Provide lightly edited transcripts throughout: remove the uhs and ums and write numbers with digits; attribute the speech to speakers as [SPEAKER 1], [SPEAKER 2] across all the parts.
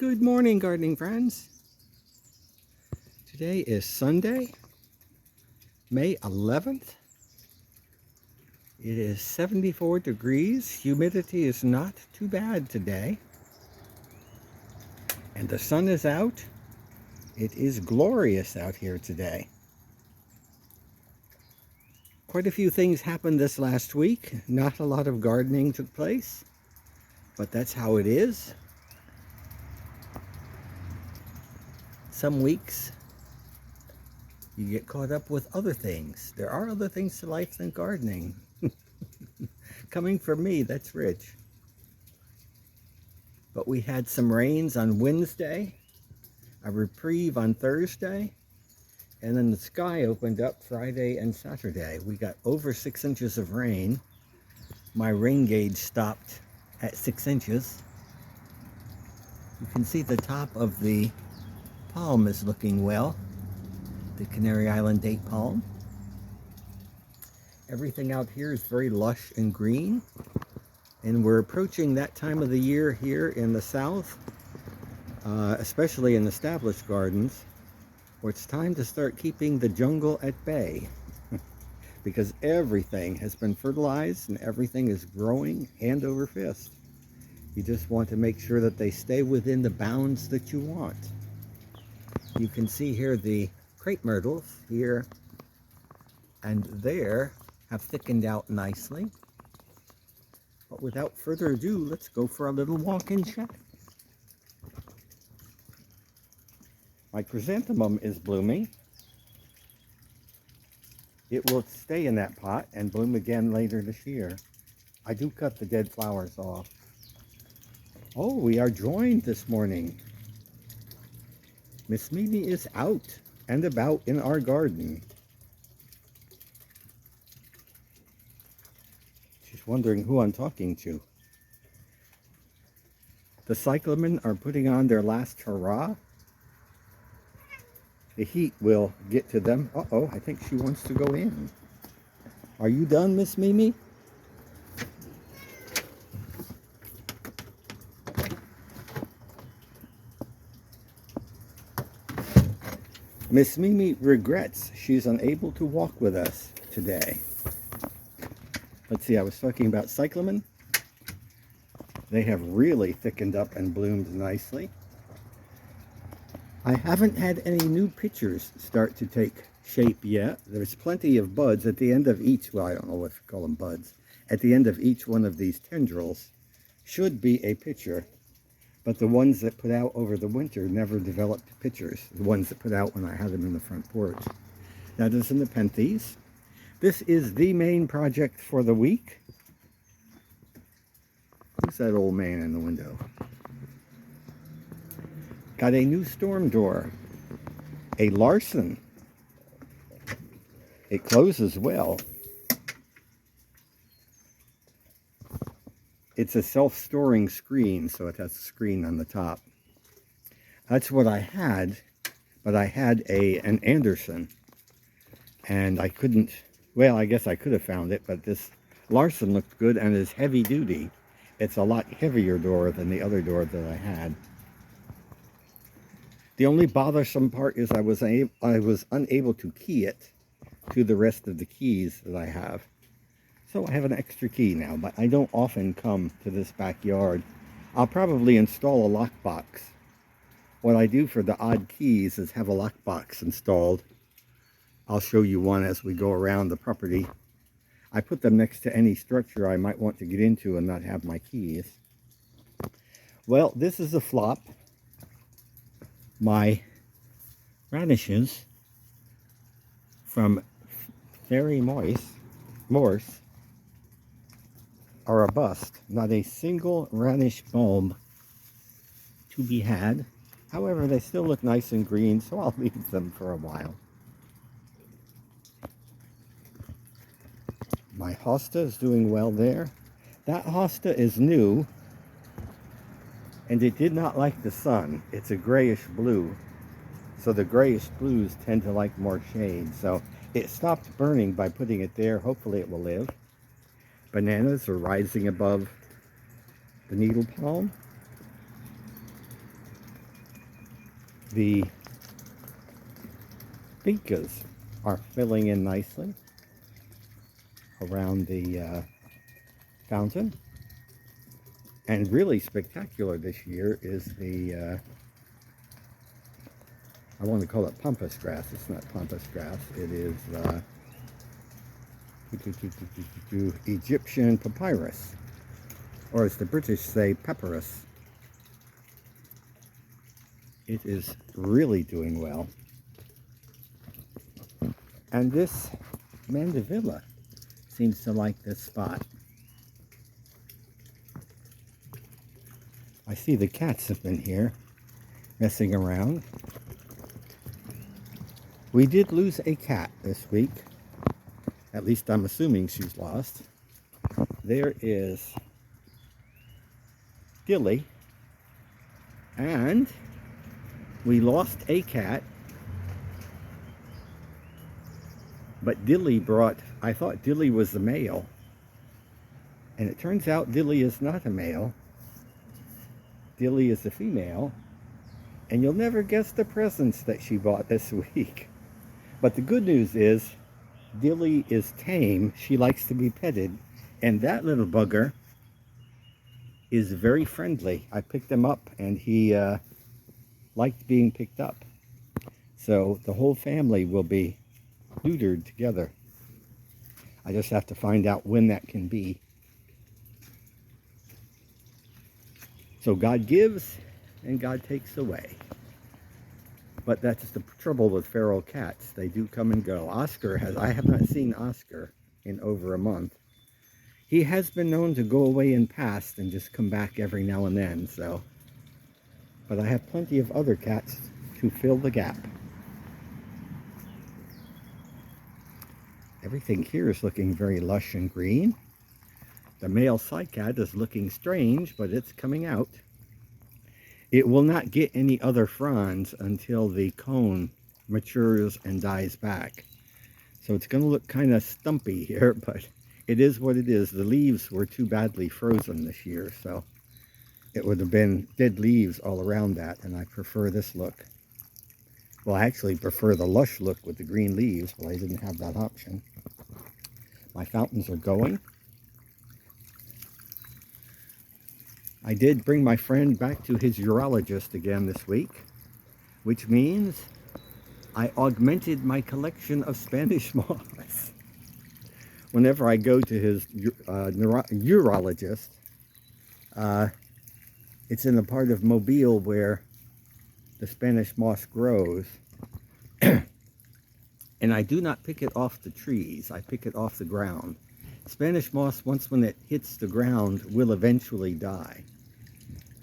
[SPEAKER 1] Good morning, gardening friends. Today is Sunday, May 11th. It is 74 degrees. Humidity is not too bad today. And the sun is out. It is glorious out here today. Quite a few things happened this last week. Not a lot of gardening took place, but that's how it is. Some weeks you get caught up with other things. There are other things to life than gardening. Coming from me, that's rich. But we had some rains on Wednesday, a reprieve on Thursday, and then the sky opened up Friday and Saturday. We got over 6 inches of rain. My rain gauge stopped at 6 inches. You can see the top of the palm is looking well. The Canary Island date palm. Everything out here is very lush and green, and we're approaching that time of the year here in the south, especially in established gardens, where it's time to start keeping the jungle at bay because everything has been fertilized and everything is growing hand over fist. You just want to make sure that they stay within the bounds that you want. You can see here the crepe myrtles here and there have thickened out nicely. But without further ado, let's go for a little walk and chat. My chrysanthemum is blooming. It will stay in that pot and bloom again later this year. I do cut the dead flowers off. Oh, we are joined this morning. Miss Mimi is out and about in our garden. She's wondering who I'm talking to. The cyclamen are putting on their last hurrah. The heat will get to them. Uh-oh, I think she wants to go in. Are you done, Miss Mimi? Miss Mimi regrets she's unable to walk with us today. Let's see, I was talking about cyclamen. They have really thickened up and bloomed nicely. I haven't had any new pitchers start to take shape yet. There's plenty of buds at the end of each, well, I don't know what to call them, buds. At the end of each one of these tendrils should be a pitcher. But the ones that put out over the winter never developed pitchers. The ones that put out when I had them in the front porch. That is in the Nepenthes. This is the main project for the week. Who's that old man in the window? Got a new storm door. A Larson. It closes well. It's a self-storing screen, so it has a screen on the top. That's what I had, but I had an Anderson, and I couldn't, well, I guess I could have found it, but this Larson looked good and is heavy duty. It's a lot heavier door than the other door that I had. The only bothersome part is I was unable to key it to the rest of the keys that I have. So I have an extra key now, but I don't often come to this backyard. I'll probably install a lockbox. What I do for the odd keys is have a lockbox installed. I'll show you one as we go around the property. I put them next to any structure I might want to get into and not have my keys. Well, this is a flop. My radishes from Fairy Morse are a bust. Not a single radish bulb to be had. However, they still look nice and green, so I'll leave them for a while. My hosta is doing well there. That hosta is new, and it did not like the sun. It's a grayish blue, so the grayish blues tend to like more shade. So it stopped burning by putting it there. Hopefully it will live. Bananas are rising above the needle palm. The vincas are filling in nicely around the fountain. And really spectacular this year is the, I want to call it pampas grass. It's not pampas grass. It is Egyptian papyrus, or as the British say, papyrus. It is really doing well. And this mandevilla seems to like this spot. I see the cats have been here messing around. We did lose a cat this week. At least I'm assuming she's lost. There is Dilly. And we lost a cat. But Dilly brought, I thought Dilly was the male. And it turns out Dilly is not a male. Dilly is a female. And you'll never guess the presents that she bought this week. But the good news is, Dilly is tame. She likes to be petted. And that little bugger is very friendly. I picked him up and he liked being picked up. So the whole family will be neutered together. I just have to find out when that can be. So God gives and God takes away. But that's the trouble with feral cats. They do come and go. I have not seen Oscar in over a month. He has been known to go away in past and just come back every now and then, so. But I have plenty of other cats to fill the gap. Everything here is looking very lush and green. The male cycad is looking strange, but it's coming out. It will not get any other fronds until the cone matures and dies back. So it's going to look kind of stumpy here, but it is what it is. The leaves were too badly frozen this year, so it would have been dead leaves all around that, and I prefer this look. Well, I actually prefer the lush look with the green leaves, but I didn't have that option. My fountains are going. I did bring my friend back to his urologist again this week, which means I augmented my collection of Spanish moths. Whenever I go to his urologist, it's in the part of Mobile where the Spanish moss grows. And I do not pick it off the trees, I pick it off the ground. Spanish moss, once when it hits the ground, will eventually die.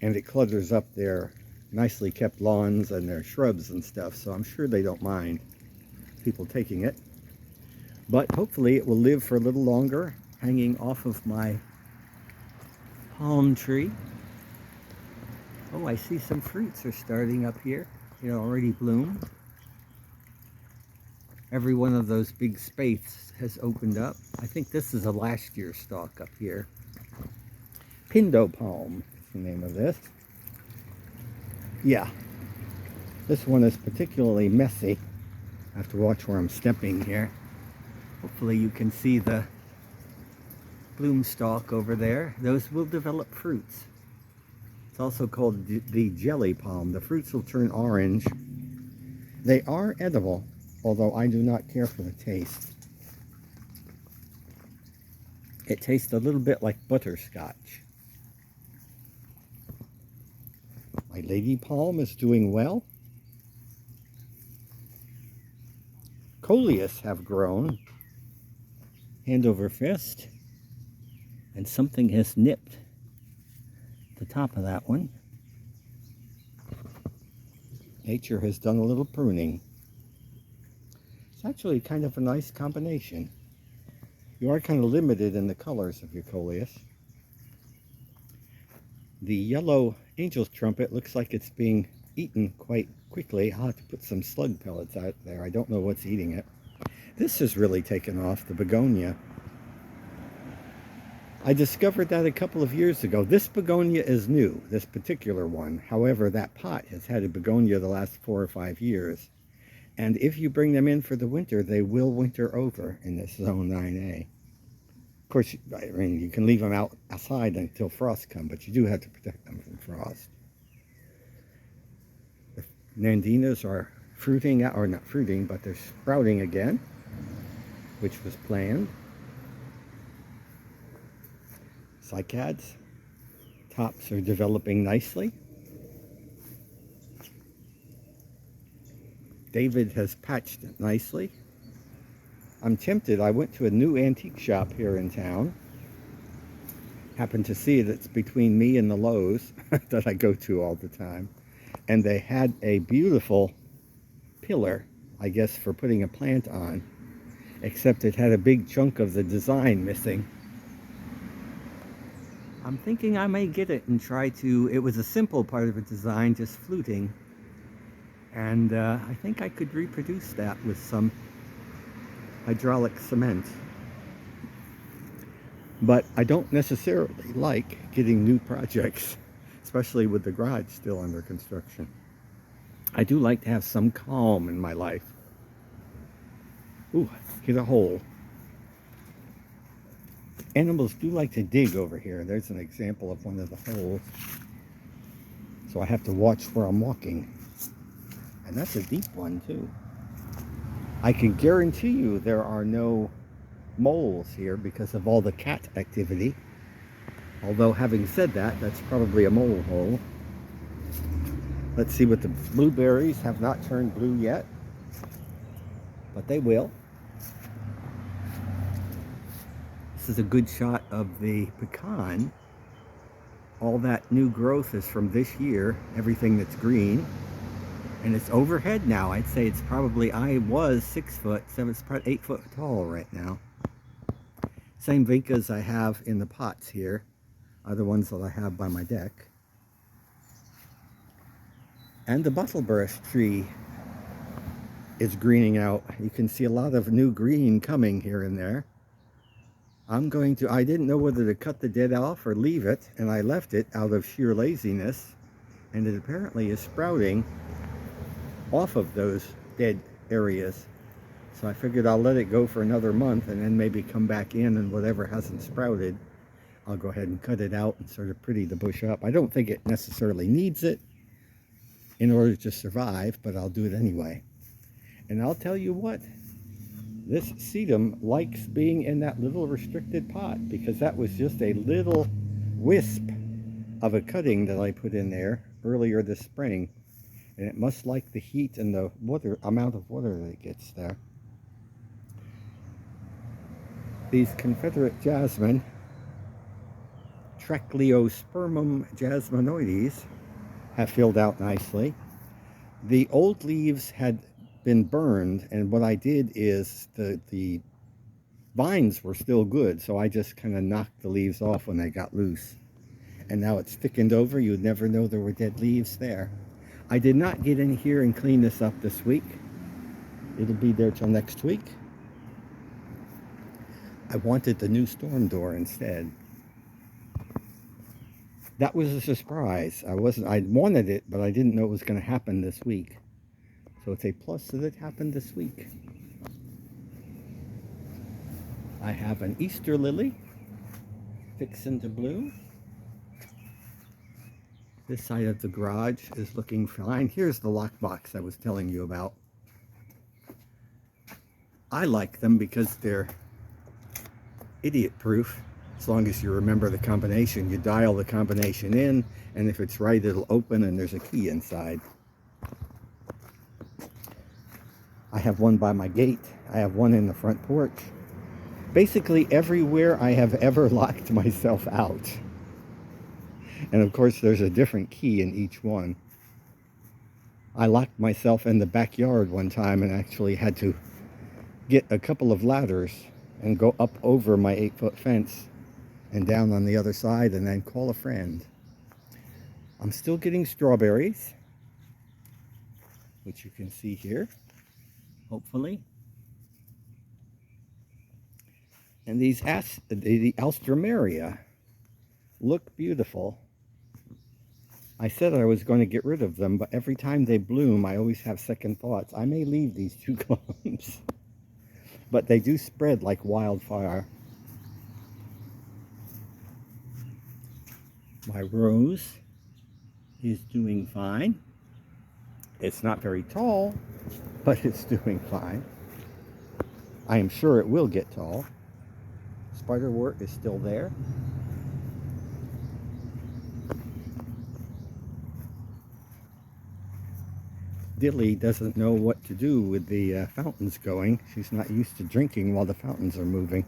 [SPEAKER 1] And it clutters up their nicely kept lawns and their shrubs and stuff, so I'm sure they don't mind people taking it. But hopefully it will live for a little longer, hanging off of my palm tree. Oh, I see some fruits are starting up here. They already bloomed. Every one of those big spathes has opened up. I think this is a last year stalk up here. Pindo palm is the name of this. Yeah, this one is particularly messy. I have to watch where I'm stepping here. Hopefully you can see the bloom stalk over there. Those will develop fruits. It's also called the jelly palm. The fruits will turn orange. They are edible, although I do not care for the taste. It tastes a little bit like butterscotch. My lady palm is doing well. Coleus have grown hand over fist, and something has nipped the top of that one. Nature has done a little pruning. It's actually kind of a nice combination. You are kind of limited in the colors of your coleus. The yellow angel's trumpet looks like it's being eaten quite quickly. I'll have to put some slug pellets out there. I don't know what's eating it. This has really taken off, the begonia. I discovered that a couple of years ago. This begonia is new, this particular one. However, that pot has had a begonia the last 4 or 5 years. And if you bring them in for the winter, they will winter over in this zone 9A. Of course, I mean, you can leave them outside until frost comes, but you do have to protect them from frost. The nandinas are fruiting, or not fruiting, but they're sprouting again, which was planned. Cycads, tops are developing nicely. David has patched it nicely. I'm tempted. I went to a new antique shop here in town. Happened to see it. It's between me and the Lowe's that I go to all the time. And they had a beautiful pillar, I guess, for putting a plant on, except it had a big chunk of the design missing. I'm thinking I may get it and try to, it was a simple part of a design, just fluting. And I think I could reproduce that with some hydraulic cement. But I don't necessarily like getting new projects, especially with the garage still under construction. I do like to have some calm in my life. Ooh, hit a hole. Animals do like to dig over here. There's an example of one of the holes. So I have to watch where I'm walking. And that's a deep one too. I can guarantee you there are no moles here because of all the cat activity. Although having said that, that's probably a mole hole. Let's see what the blueberries have not turned blue yet, but they will. This is a good shot of the pecan. All that new growth is from this year, everything that's green. And it's overhead now. I'd say it's probably, I was 6 foot, so it's probably 8 foot tall right now. Same vincas I have in the pots here are the ones that I have by my deck. And the bottlebrush tree is greening out. You can see a lot of new green coming here and there. I didn't know whether to cut the dead off or leave it, and I left it out of sheer laziness. And it apparently is sprouting off of those dead areas. So I figured I'll let it go for another month and then maybe come back in, and whatever hasn't sprouted, I'll go ahead and cut it out and sort of pretty the bush up. I don't think it necessarily needs it in order to survive, but I'll do it anyway. And I'll tell you what, this sedum likes being in that little restricted pot, because that was just a little wisp of a cutting that I put in there earlier this spring. And it must like the heat and the amount of water that it gets there. These Confederate jasmine, Trachyospermum jasminoides, have filled out nicely. The old leaves had been burned, and what I did is the vines were still good, so I just kind of knocked the leaves off when they got loose. And now it's thickened over. You'd never know there were dead leaves there. I did not get in here and clean this up this week. It'll be there till next week. I wanted the new storm door instead. That was a surprise. I wanted it, but I didn't know it was going to happen this week. So it's a plus that it happened this week. I have an Easter lily fixing to bloom. This side of the garage is looking fine. Here's the lockbox I was telling you about. I like them because they're idiot-proof. As long as you remember the combination, you dial the combination in, and if it's right, it'll open, and there's a key inside. I have one by my gate. I have one in the front porch. Basically everywhere I have ever locked myself out. And of course, there's a different key in each one. I locked myself in the backyard one time and actually had to get a couple of ladders and go up over my 8-foot fence and down on the other side and then call a friend. I'm still getting strawberries, which you can see here, hopefully. And these the Alstroemeria look beautiful. I said I was going to get rid of them, but every time they bloom, I always have second thoughts. I may leave these 2 clumps, but they do spread like wildfire. My rose is doing fine. It's not very tall, but it's doing fine. I am sure it will get tall. Spiderwort is still there. Dilly doesn't know what to do with the fountains going. She's not used to drinking while the fountains are moving.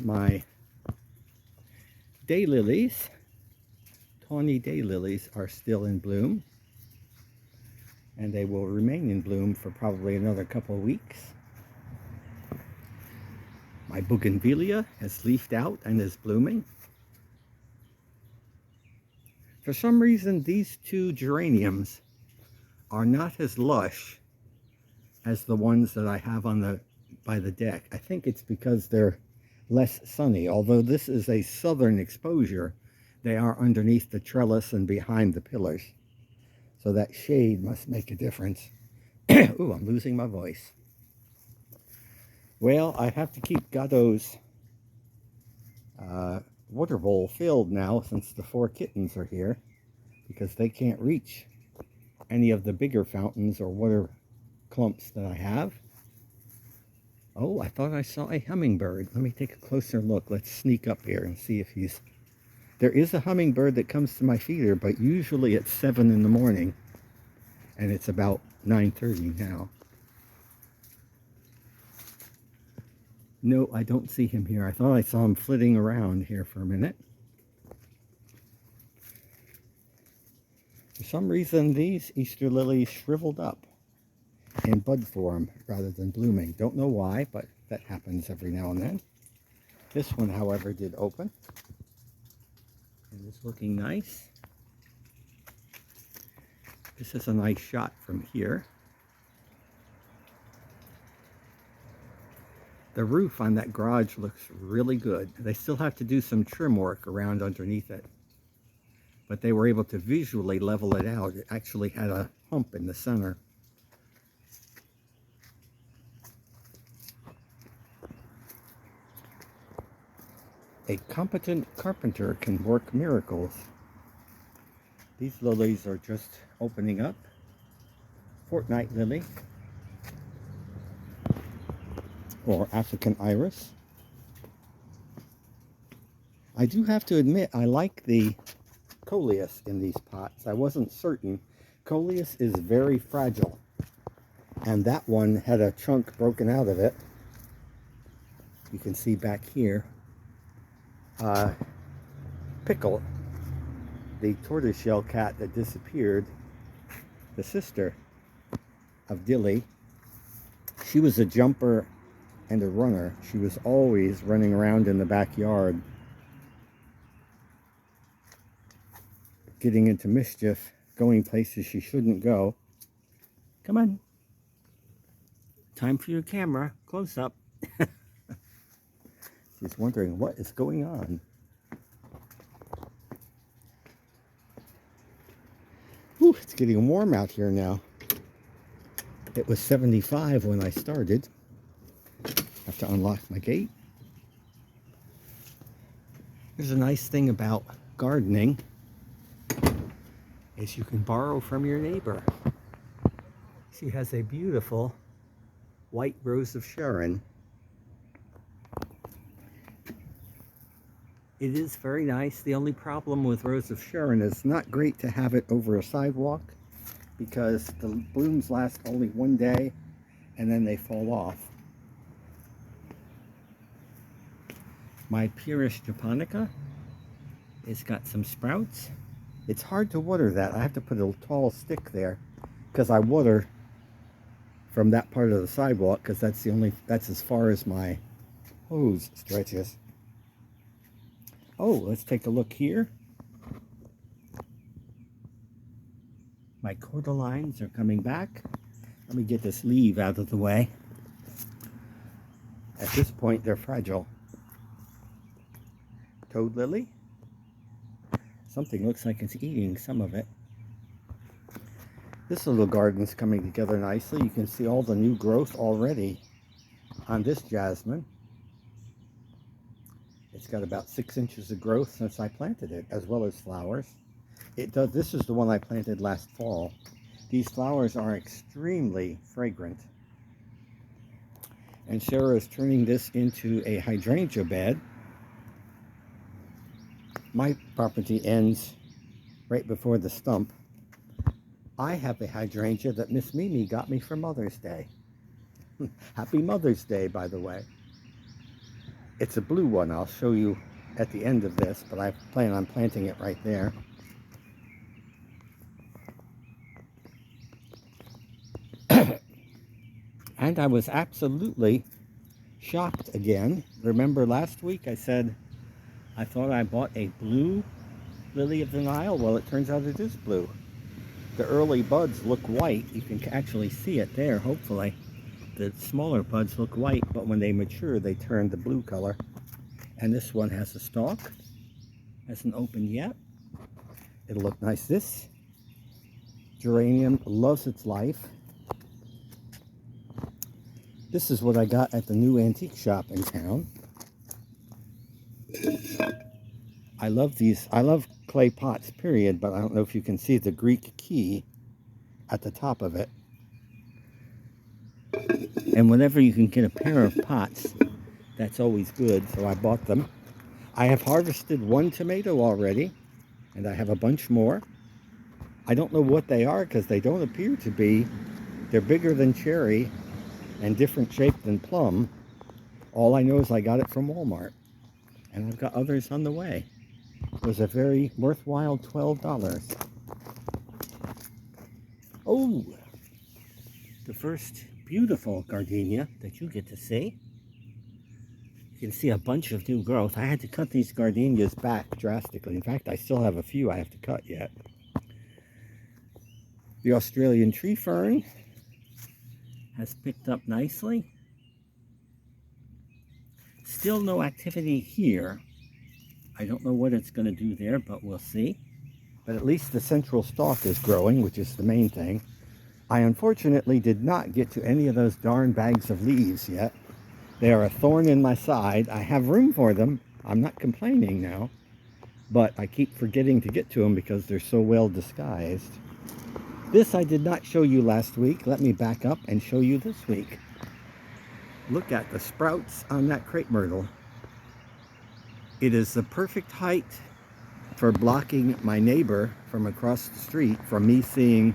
[SPEAKER 1] My daylilies, tawny daylilies, are still in bloom, and they will remain in bloom for probably another couple of weeks. My bougainvillea has leafed out and is blooming. For some reason, these 2 geraniums are not as lush as the ones that I have on by the deck. I think it's because they're less sunny. Although this is a southern exposure, they are underneath the trellis and behind the pillars. So that shade must make a difference. Ooh, I'm losing my voice. Well, I have to keep Gatto's water bowl filled now since the 4 kittens are here, because they can't reach any of the bigger fountains or water clumps that I have. Oh, I thought I saw a hummingbird. Let me take a closer look. Let's sneak up here and see if he's... There is a hummingbird that comes to my feeder, but usually it's 7 in the morning, and it's about 9:30 now. No, I don't see him here. I thought I saw him flitting around here for a minute. For some reason, these Easter lilies shriveled up in bud form rather than blooming. Don't know why, but that happens every now and then. This one, however, did open and is looking nice. This is a nice shot from here. The roof on that garage looks really good. They still have to do some trim work around underneath it, but they were able to visually level it out. It actually had a hump in the center. A competent carpenter can work miracles. These lilies are just opening up. Fortnight lily, or African iris. I do have to admit, I like the coleus in these pots. I wasn't certain. Coleus is very fragile, and that one had a chunk broken out of it. You can see back here. Pickle, the tortoiseshell cat that disappeared, the sister of Dilly, she was a jumper and a runner. She was always running around in the backyard, getting into mischief, going places she shouldn't go. Come on. Time for your camera. Close up. She's wondering what is going on. Whew, it's getting warm out here now. It was 75 when I started. Have to unlock my gate. Here's a nice thing about gardening is you can borrow from your neighbor. She has a beautiful white rose of Sharon. It is very nice. The only problem with Rose of Sharon is it's not great to have it over a sidewalk because the blooms last only one day and then they fall off. My Pyrrhus japonica has got some sprouts. It's hard to water that. I have to put a tall stick there because I water from that part of the sidewalk because that's as far as my hose stretches. Oh, let's take a look here. My cordylines are coming back. Let me get this leaf out of the way. At this point, they're fragile. Toad lily. Something looks like it's eating some of it. This little garden's coming together nicely. You can see all the new growth already on this jasmine. It's got about 6 inches of growth since I planted it, as well as flowers. This is the one I planted last fall. These flowers are extremely fragrant. And Sarah is turning this into a hydrangea bed. My property ends right before the stump. I have a hydrangea that Miss Mimi got me for Mother's Day. Happy Mother's Day, by the way. It's a blue one. I'll show you at the end of this, but I plan on planting it right there. And I was absolutely shocked again. Remember last week I said I thought I bought a blue lily of the Nile? Well, it turns out it is blue. The early buds look white. You can actually see it there, hopefully. The smaller buds look white, but when they mature, they turn the blue color. And this one has a stalk. Hasn't opened yet. It'll look nice. This geranium loves its life. This is what I got at the new antique shop in town. I love these. I love clay pots, period, but I don't know if you can see the Greek key at the top of it. And whenever you can get a pair of pots, that's always good, so I bought them. I have harvested one tomato already, and I have a bunch more. I don't know what they are because they don't appear to be. They're bigger than cherry and different shape than plum. All I know is I got it from Walmart, and I've got others on the way. It was a very worthwhile $12. Oh, the first beautiful gardenia that you get to see. You can see a bunch of new growth. I had to cut these gardenias back drastically. In fact, I still have a few I have to cut yet. The Australian tree fern has picked up nicely. Still no activity here. I don't know what it's going to do there, but we'll see. But at least the central stalk is growing, which is the main thing. I unfortunately did not get to any of those darn bags of leaves yet. They are a thorn in my side. I have room for them. I'm not complaining now. But I keep forgetting to get to them because they're so well disguised. This I did not show you last week. Let me back up and show you this week. Look at the sprouts on that crepe myrtle. It is the perfect height for blocking my neighbor from across the street from me seeing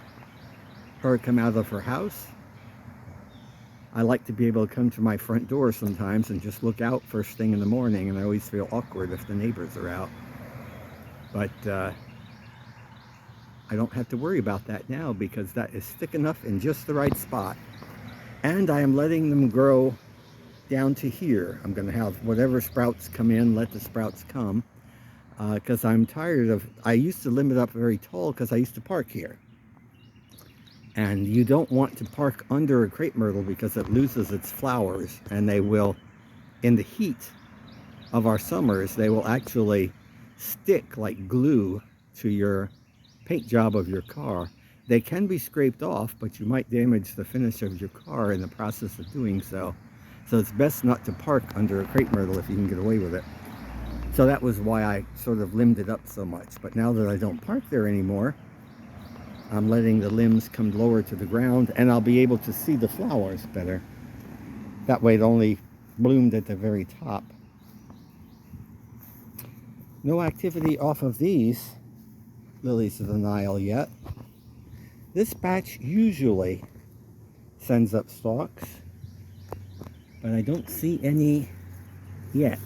[SPEAKER 1] her come out of her house. I like to be able to come to my front door sometimes and just look out first thing in the morning, and I always feel awkward if the neighbors are out. But I don't have to worry about that now because that is thick enough in just the right spot. And I am letting them grow down to here. I'm going to have whatever sprouts come in, let the sprouts come. Because I'm tired of, I used to limit up very tall because I used to park here. And you don't want to park under a crepe myrtle because it loses its flowers, and they will, in the heat of our summers, they will actually stick like glue to your paint job of your car. They can be scraped off, but you might damage the finish of your car in the process of doing so. So it's best not to park under a crepe myrtle if you can get away with it. So that was why I sort of limbed it up so much. But now that I don't park there anymore, I'm letting the limbs come lower to the ground, and I'll be able to see the flowers better. That way it only bloomed at the very top. No activity off of these lilies of the Nile yet. This batch usually sends up stalks, but I don't see any yet.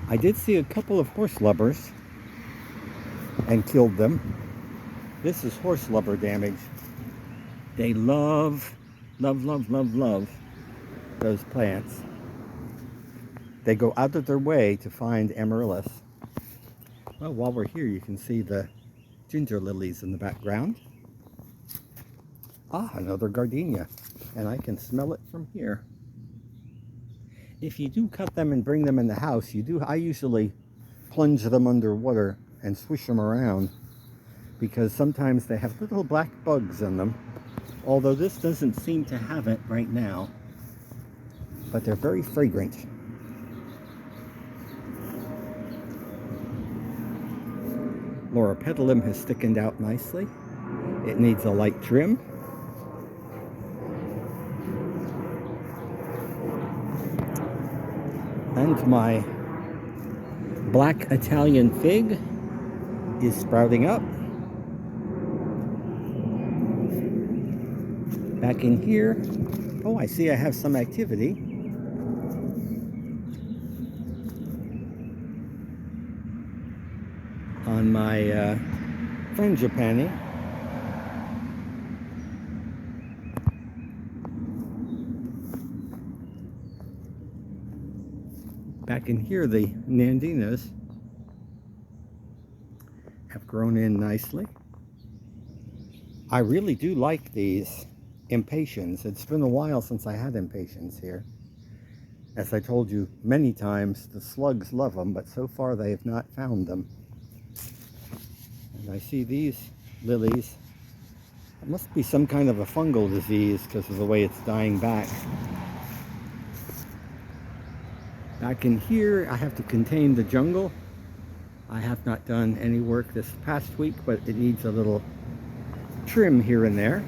[SPEAKER 1] I did see a couple of horse lubbers and killed them. This is horse lubber damage. They love those plants. They go out of their way to find amaryllis. Well, while we're here, you can see the ginger lilies in the background. Ah, another gardenia. And I can smell it from here. If you do cut them and bring them in the house, I usually plunge them underwater and swish them around, because sometimes they have little black bugs in them. Although this doesn't seem to have it right now. But they're very fragrant. Loropetalum has thickened out nicely. It needs a light trim. And my black Italian fig is sprouting up. Back in here, oh, I see I have some activity. On my frangipani. Back in here, the nandinas have grown in nicely. I really do like these impatiens. It's been a while since I had impatiens here. As I told you many times, the slugs love them, but so far they have not found them. And I see these lilies. It must be some kind of a fungal disease because of the way it's dying back. Back in here, I have to contain the jungle. I have not done any work this past week, but it needs a little trim here and there.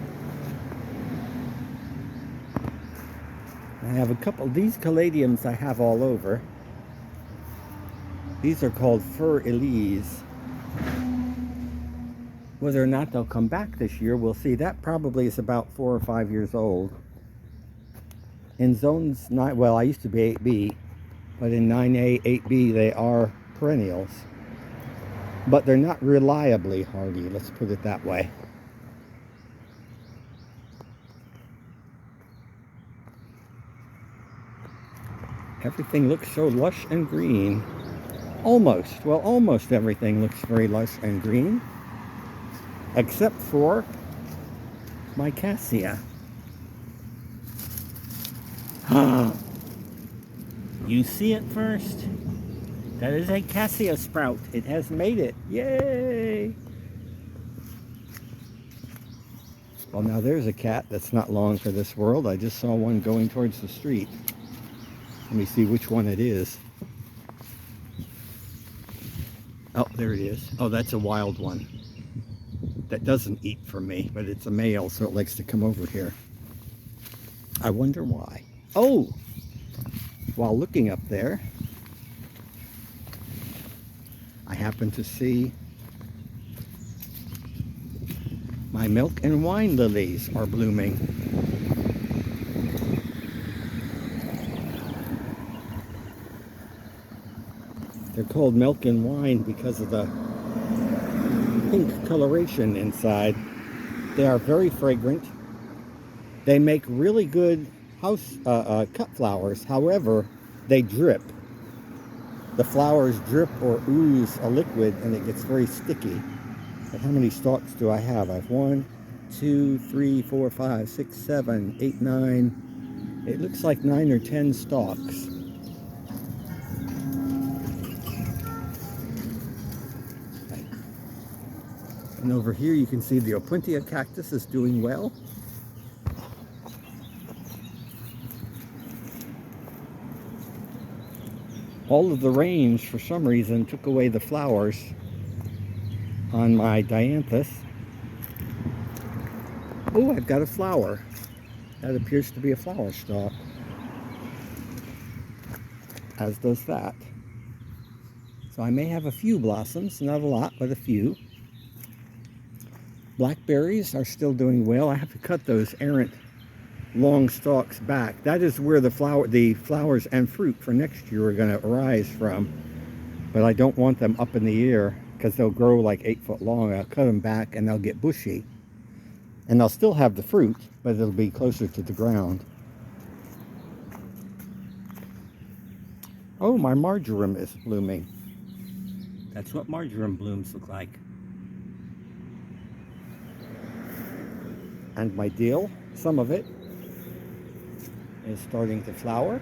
[SPEAKER 1] I have a couple, these caladiums I have all over. These are called fur elise. Whether or not they'll come back this year, we'll see. That probably is about 4 or 5 years old. In zones 9, well, I used to be 8B, but in 9A, 8B, they are perennials. But they're not reliably hardy, let's put it that way. Everything looks so lush and green. Almost. Well, almost everything looks very lush and green. Except for my cassia. You see it first? That is a cassia sprout. It has made it. Yay! Well, now there's a cat that's not long for this world. I just saw one going towards the street. Let me see which one it is. Oh, there it is. Oh, that's a wild one. That doesn't eat from me, but it's a male, so it likes to come over here. I wonder why. Oh! While looking up there, I happen to see my milk and wine lilies are blooming. They're called milk and wine because of the pink coloration inside. They are very fragrant. They make really good house cut flowers. However, they drip. The flowers drip or ooze a liquid and it gets very sticky. But how many stalks do I have? I have 1, 2, 3, 4, 5, 6, 7, 8, 9. It looks like 9 or 10 stalks. And over here you can see the Opuntia cactus is doing well. All of the rains, for some reason, took away the flowers on my dianthus. Oh, I've got a flower. That appears to be a flower stalk. As does that. So I may have a few blossoms, not a lot, but a few. Blackberries are still doing well. I have to cut those errant long stalks back. That is where the flowers and fruit for next year are going to arise from. But I don't want them up in the air because they'll grow like 8 foot long. I'll cut them back and they'll get bushy. And they'll still have the fruit, but it'll be closer to the ground. Oh, my marjoram is blooming. That's what marjoram blooms look like. And my dill, some of it, is starting to flower.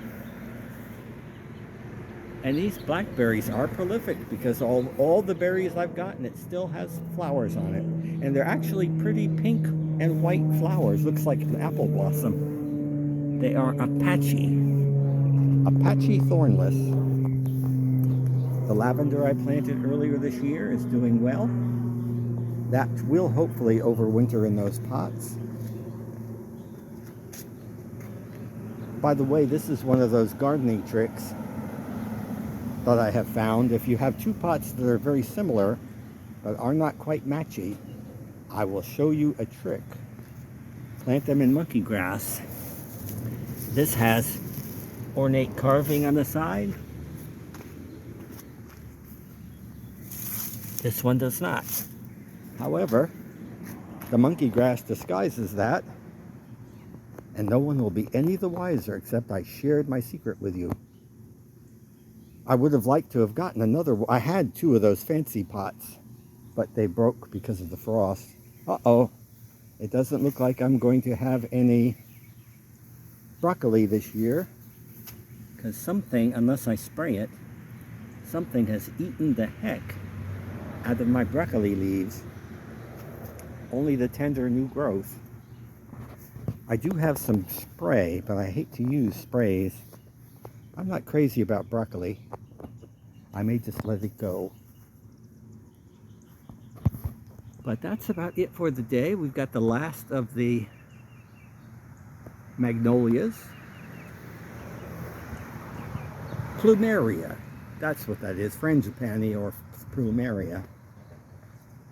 [SPEAKER 1] And these blackberries are prolific because all the berries I've gotten, it still has flowers on it. And they're actually pretty pink and white flowers. Looks like an apple blossom. They are Apache thornless. The lavender I planted earlier this year is doing well. That will hopefully overwinter in those pots. By the way, this is one of those gardening tricks that I have found. If you have two pots that are very similar but are not quite matchy, I will show you a trick. Plant them in monkey grass. This has ornate carving on the side. This one does not. However, the monkey grass disguises that, and no one will be any the wiser except I shared my secret with you. I would have liked to have gotten another. I had two of those fancy pots, but they broke because of the frost. Uh-oh. It doesn't look like I'm going to have any broccoli this year, because something, unless I spray it, something has eaten the heck out of my broccoli leaves. Only the tender new growth. I do have some spray, but I hate to use sprays. I'm not crazy about broccoli. I may just let it go. But that's about it for the day. We've got the last of the magnolias. Plumeria. That's what that is. Frangipani or plumeria.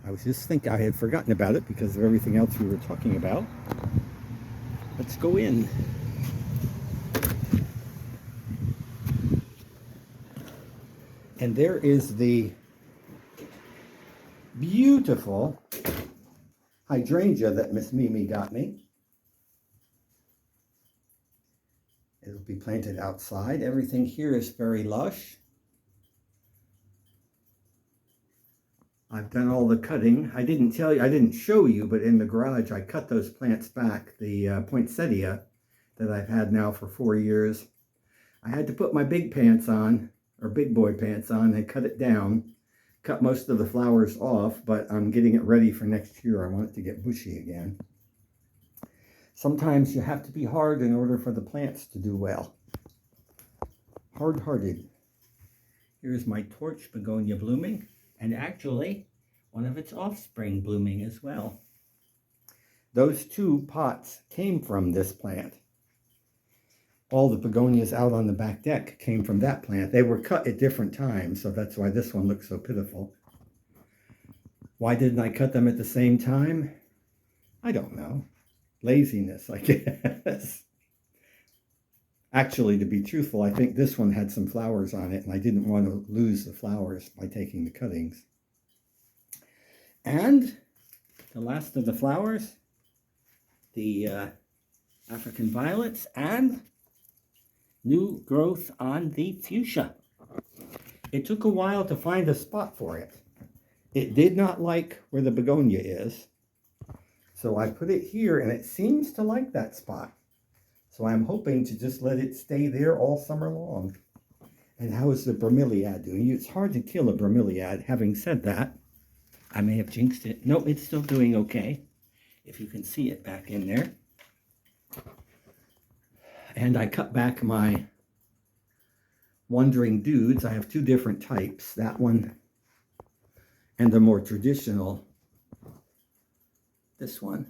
[SPEAKER 1] I was just thinking I had forgotten about it because of everything else we were talking about. Let's go in. And there is the beautiful hydrangea that Miss Mimi got me. It'll be planted outside. Everything here is very lush. I've done all the cutting. I didn't show you, but in the garage I cut those plants back, the poinsettia that I've had now for 4 years. I had to put my big pants on, or big boy pants on, and cut it down. Cut most of the flowers off, but I'm getting it ready for next year. I want it to get bushy again. Sometimes you have to be hard in order for the plants to do well. Hard-hearted. Here's my torch begonia blooming, and actually one of its offspring blooming as well. Those two pots came from this plant. All the begonias out on the back deck came from that plant. They were cut at different times, so that's why this one looks so pitiful. Why didn't I cut them at the same time? I don't know. Laziness, I guess. Actually, to be truthful, I think this one had some flowers on it, and I didn't want to lose the flowers by taking the cuttings. And the last of the flowers, the African violets, and new growth on the fuchsia. It took a while to find a spot for it. It did not like where the begonia is, so I put it here, and it seems to like that spot. So I'm hoping to just let it stay there all summer long. And how is the bromeliad doing? It's hard to kill a bromeliad. Having said that, I may have jinxed it. No, it's still doing okay, if you can see it back in there. And I cut back my wandering dudes. I have two different types, that one and the more traditional, this one.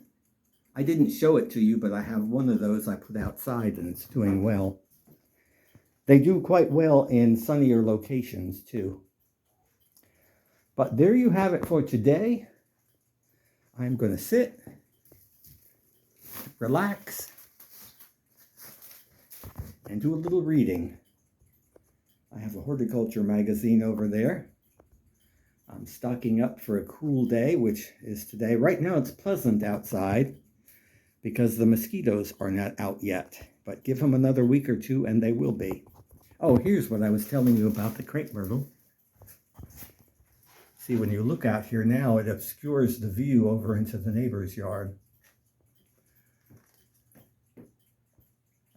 [SPEAKER 1] I didn't show it to you, but I have one of those I put outside, and it's doing well. They do quite well in sunnier locations too. But there you have it for today. I'm going to sit, relax, and do a little reading. I have a horticulture magazine over there. I'm stocking up for a cool day, which is today. Right now it's pleasant outside because the mosquitos are not out yet. But give them another week or two and they will be. Oh, here's what I was telling you about the crepe myrtle. See, when you look out here now, it obscures the view over into the neighbor's yard.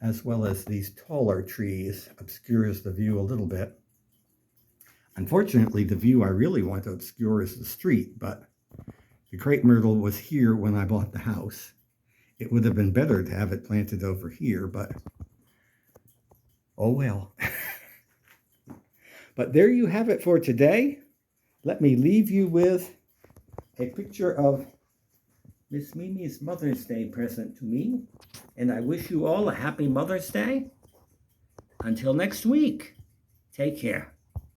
[SPEAKER 1] as well as these taller trees, obscures the view a little bit. Unfortunately, the view I really want to obscure is the street, but the crepe myrtle was here when I bought the house. It would have been better to have it planted over here, but oh well. But there you have it for today. Let me leave you with a picture of Miss Mimi's Mother's Day present to me. And I wish you all a happy Mother's Day. Until next week, take care.